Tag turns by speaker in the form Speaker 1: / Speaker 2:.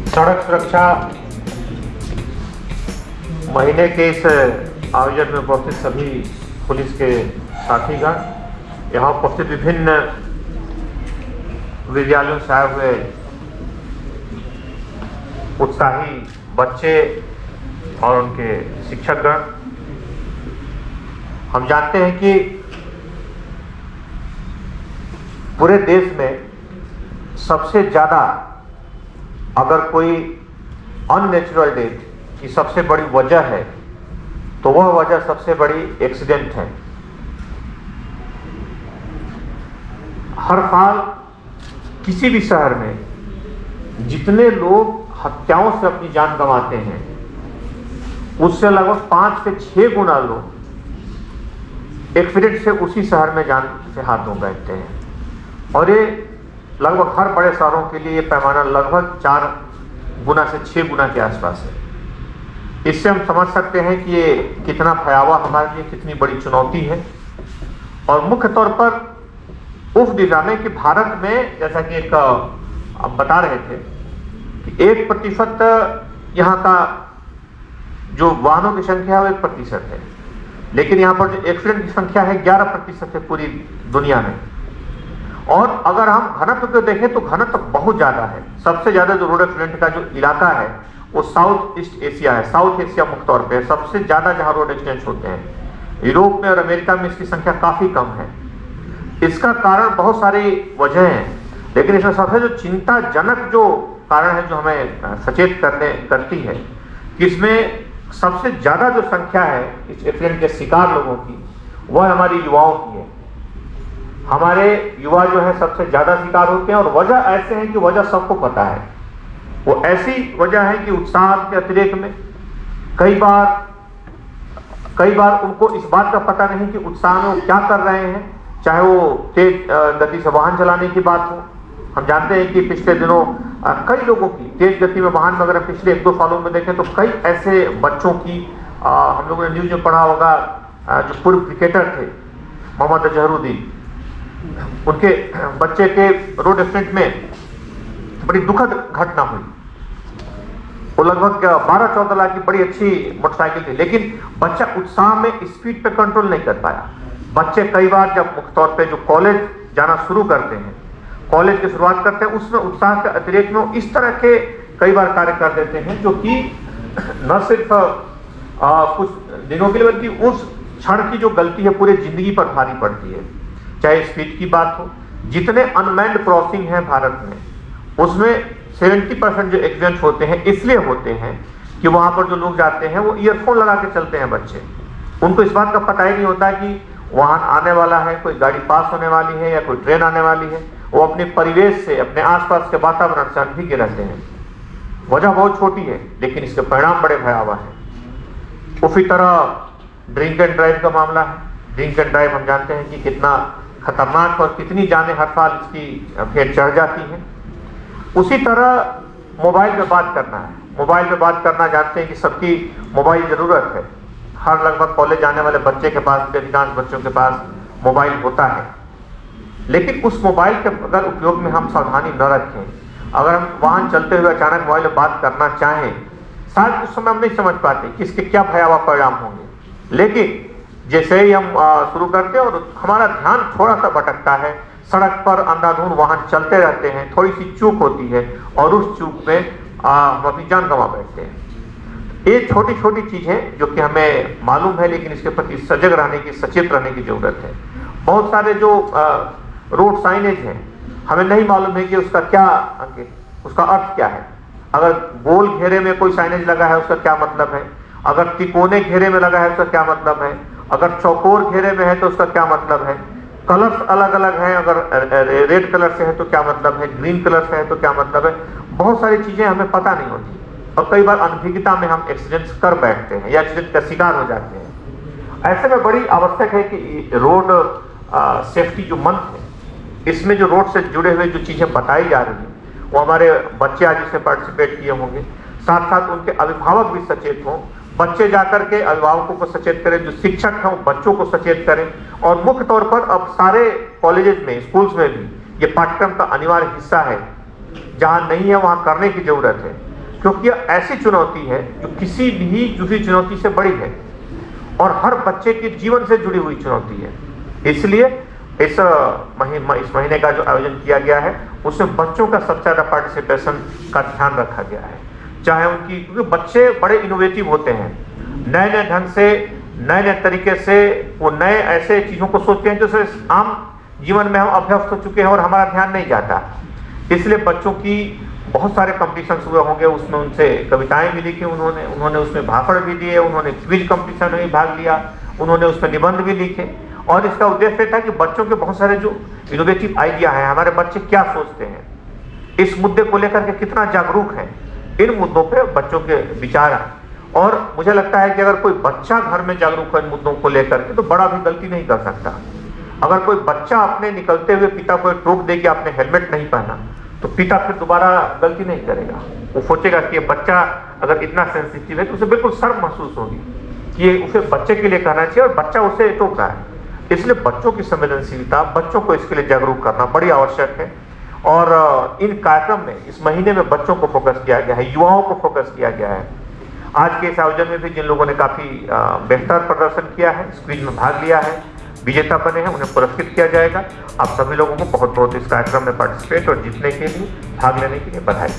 Speaker 1: सड़क सुरक्षा महीने के इस आयोजन में उपस्थित सभी पुलिस के साथीगण, यहाँ उपस्थित विभिन्न विद्यालयों से आए हुए उत्साही बच्चे और उनके शिक्षकगण, हम जानते हैं कि पूरे देश में सबसे ज़्यादा अगर कोई अननेचुरल डेथ की सबसे बड़ी वजह है तो वह वजह सबसे बड़ी एक्सीडेंट है। हर साल किसी भी शहर में जितने लोग हत्याओं से अपनी जान गंवाते हैं उससे लगभग 5 से 6 गुना लोग एक्सीडेंट से उसी शहर में जान से हाथ धो बैठते हैं। और ये लगभग हर बड़े शहरों के लिए ये पैमाना लगभग 4 गुना से 6 गुना के आसपास है। इससे हम समझ सकते हैं कि ये कितना भयावह हमारे लिए कितनी बड़ी चुनौती है। और मुख्य तौर पर उस दिशा में कि भारत में जैसा कि एक आप बता रहे थे कि 1% यहाँ का जो वाहनों की संख्या है वो 1% है, लेकिन यहाँ पर जो एक्सीडेंट की संख्या है 11% है पूरी दुनिया में। और अगर हम घनत्व को देखें तो घनत्व बहुत ज़्यादा है। सबसे ज़्यादा जो रोड एक्सीडेंट का जो इलाका है वो साउथ ईस्ट एशिया है। साउथ एशिया मुख्य तौर पे सबसे ज़्यादा जहाँ रोड एक्सीडेंट होते हैं। यूरोप में और अमेरिका में इसकी संख्या काफ़ी कम है। इसका कारण बहुत सारी वजह हैं, लेकिन इसमें सबसे जो चिंताजनक जो कारण है जो हमें सचेत करती है कि इसमें सबसे ज़्यादा जो संख्या है इस एक्सीडेंट के शिकार लोगों की वह हमारी युवाओं की है। हमारे युवा जो है सबसे ज़्यादा शिकार होते हैं और वजह ऐसे है कि वजह सबको पता है। वो ऐसी वजह है कि उत्साह के अतिरेक में कई बार उनको इस बात का पता नहीं कि उत्साह में वो क्या कर रहे हैं, चाहे वो तेज गति से वाहन चलाने की बात हो। हम जानते हैं कि पिछले दिनों कई लोगों की तेज गति में वाहन वगैरह पिछले 1-2 सालों में देखें तो कई ऐसे बच्चों की हम लोगों ने न्यूज में पढ़ा होगा जो पूर्व क्रिकेटर थे मोहम्मद अजहरुद्दीन, उनके बच्चे के रोड एक्सीडेंट में बड़ी दुखद घटना हुई। वो लगभग 12-14 लाख की बड़ी अच्छी मोटरसाइकिल थी, लेकिन बच्चा उत्साह में स्पीड पे कंट्रोल नहीं कर पाया। बच्चे कई बार जब मुख्य तौर पे जो कॉलेज जाना शुरू करते हैं, कॉलेज की शुरुआत करते हैं, उसमें उत्साह के अतिरेक में इस तरह के कई बार कार्य कर देते हैं जो कि न सिर्फ कुछ दिनों के लिए बल्कि उस क्षण की जो गलती है पूरी जिंदगी पर भारी पड़ती है। चाहे स्पीड की बात हो, जितने अनमैन्ड क्रॉसिंग हैं भारत में उसमें 70% जो एक्सीडेंट होते हैं इसलिए होते हैं कि वहाँ पर जो लोग जाते हैं वो ईयरफोन लगा के चलते हैं बच्चे। उनको इस बात का पता ही नहीं होता कि वाहन आने वाला है, कोई गाड़ी पास होने वाली है या कोई ट्रेन आने वाली है। वो अपने परिवेश से, अपने आसपास के वातावरण से अनभिज्ञ रहते हैं। वजह बहुत छोटी है लेकिन इसके परिणाम बड़े भयावह हैं। उसी तरह ड्रिंक एंड ड्राइव का मामला है। ड्रिंक एंड ड्राइव हम जानते हैं कि कितना खतरनाक और कितनी जानें हर साल इसकी भेंट चढ़ जाती हैं। उसी तरह मोबाइल पे बात करना है। मोबाइल पे बात करना जानते हैं कि सबकी मोबाइल ज़रूरत है। हर लगभग कॉलेज जाने वाले बच्चे के पास, अधिकांश बच्चों के पास मोबाइल होता है, लेकिन उस मोबाइल के अगर उपयोग में हम सावधानी न रखें, अगर हम वाहन चलते हुए अचानक मोबाइल में बात करना चाहें, शायद उस समय हम नहीं समझ पाते कि इसके क्या भयावह परिणाम होंगे। लेकिन जैसे ही हम शुरू करते हैं और हमारा ध्यान थोड़ा सा भटकता है, सड़क पर अंधाधुंध वाहन चलते रहते हैं, थोड़ी सी चूक होती है और उस चूक में हम अपनी जान गंवा बैठते हैं। ये छोटी छोटी चीज़ें जो कि हमें मालूम है, लेकिन इसके प्रति सजग रहने की, सचेत रहने की जरूरत है। बहुत सारे जो रोड साइनेज हैं हमें नहीं मालूम है कि उसका क्या उसका अर्थ क्या है। अगर गोल घेरे में कोई साइनेज लगा है उसका क्या मतलब है, अगर तिकोने घेरे में लगा है उसका क्या मतलब है, अगर चौकोर घेरे में है तो उसका क्या मतलब है। कलर्स अलग अलग हैं, अगर रेड कलर से है तो क्या मतलब है, ग्रीन कलर से है तो क्या मतलब है। बहुत सारी चीज़ें हमें पता नहीं होती और कई बार अनभिज्ञता में हम एक्सीडेंट्स कर बैठते हैं या एक्सीडेंट का शिकार हो जाते हैं। ऐसे में बड़ी आवश्यक है कि रोड सेफ्टी जो मंथ है, इसमें जो रोड से जुड़े हुए जो चीज़ें बताई जा रही हैं वो हमारे बच्चे आज इसमें पार्टिसिपेट किए होंगे, साथ साथ उनके अभिभावक भी सचेत हों। बच्चे जाकर के अभिभावकों को सचेत करें, जो शिक्षक हैं वो बच्चों को सचेत करें। और मुख्य तौर पर अब सारे कॉलेजेस में, स्कूल्स में भी ये पाठ्यक्रम का अनिवार्य हिस्सा है। जहाँ नहीं है वहाँ करने की जरूरत है। क्योंकि यह ऐसी चुनौती है जो किसी भी दूसरी चुनौती से बड़ी है और हर बच्चे के जीवन से जुड़ी हुई चुनौती है। इसलिए इस महीने का जो आयोजन किया गया है उसमें बच्चों का सबसे ज़्यादा पार्टिसिपेशन का ध्यान रखा गया है। चाहे उनकी, क्योंकि बच्चे बड़े इनोवेटिव होते हैं, नए नए ढंग से, नए नए तरीके से वो नए ऐसे चीज़ों को सोचते हैं जो सिर्फ आम जीवन में हम अभ्यस्त हो चुके हैं और हमारा ध्यान नहीं जाता। इसलिए बच्चों की बहुत सारे कॉम्पिटिशन्स हुए होंगे, उसमें उनसे कविताएं भी लिखी उन्होंने उसमें भाषण भी दिए, उन्होंने क्विज कॉम्पिटिशन में भी भाग लिया, उन्होंने उसमें निबंध भी लिखे। और इसका उद्देश्य था कि बच्चों के बहुत सारे जो इनोवेटिव आइडिया हैं, हमारे बच्चे क्या सोचते हैं, इस मुद्दे को लेकर के कितना जागरूक है, इन मुद्दों पे बच्चों के विचार हैं। और मुझे लगता है कि अगर कोई बच्चा घर में जागरूक है इन मुद्दों को लेकर के तो बड़ा भी गलती नहीं कर सकता। अगर कोई बच्चा अपने निकलते हुए पिता को टोक दे कि आपने हेलमेट नहीं पहना, तो पिता फिर दोबारा गलती नहीं करेगा। वो सोचेगा कि ये बच्चा अगर इतना सेंसिटिव है तो उसे बिल्कुल शर्म महसूस होगी कि ये उसे बच्चे के लिए कहना चाहिए और बच्चा उसे टोक रहा है। इसलिए बच्चों की संवेदनशीलता, बच्चों को इसके लिए जागरूक करना बड़ी आवश्यक है। और इन कार्यक्रम में इस महीने में बच्चों को फोकस किया गया है, युवाओं को फोकस किया गया है। आज के इस आयोजन में भी जिन लोगों ने काफ़ी बेहतर प्रदर्शन किया है, इस क्विज में भाग लिया है, विजेता बने हैं, उन्हें पुरस्कृत किया जाएगा। आप सभी लोगों को बहुत बहुत इस कार्यक्रम में पार्टिसिपेट और जीतने के लिए, भाग लेने के लिए बधाई।